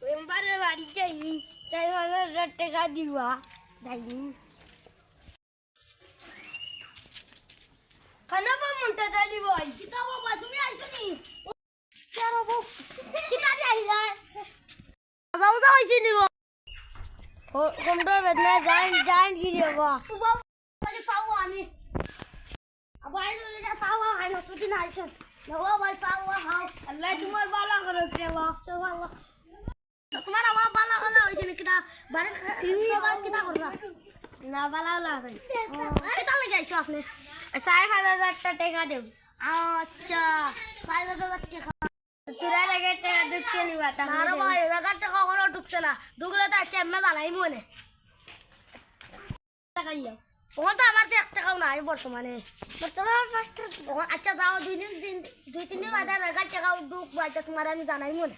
মেম্বারের বাড়ি যাইনি 4,000 টাকা দিবা যাইনি খানা পাবো তাড়াতাড়ি বল কিতা বাবা তুমি আইছো নি চারো বউ কিতা যাইলা যাও যাও আইছি নি কোমড়া বেদনা জান কি দেবা বাবা পাও আমি আবার লইলা পাও আই না তুই না আইছ নবা ভাই পাও হাও আল্লাহ তোমার ভালো করে দেবা সুবহানাল্লাহ তোমার আমার ভালো হলো হইছে নাকি না বাড়ি সবাই কিতা করবা না ভালো লাগে কিতা লই যাইছো আপনি 4,000 টাকা দেব আচ্ছা 4,000 টাকা তোরা লাগে টাকা ঢুকছে নি বাতা না ভাই 1,000 টাকা কোনো ঢুকছে না ঢুকলে তো আচ্ছা এমনি জানাই মনে টাকা ইয়া ও তো আমার তো 1 টাকাও নাই বর্তমানে আচ্ছা যাও 2-3 দিন বাদে 1,000 টাকা ঢুক বাজে তোমার আমি জানাই মনে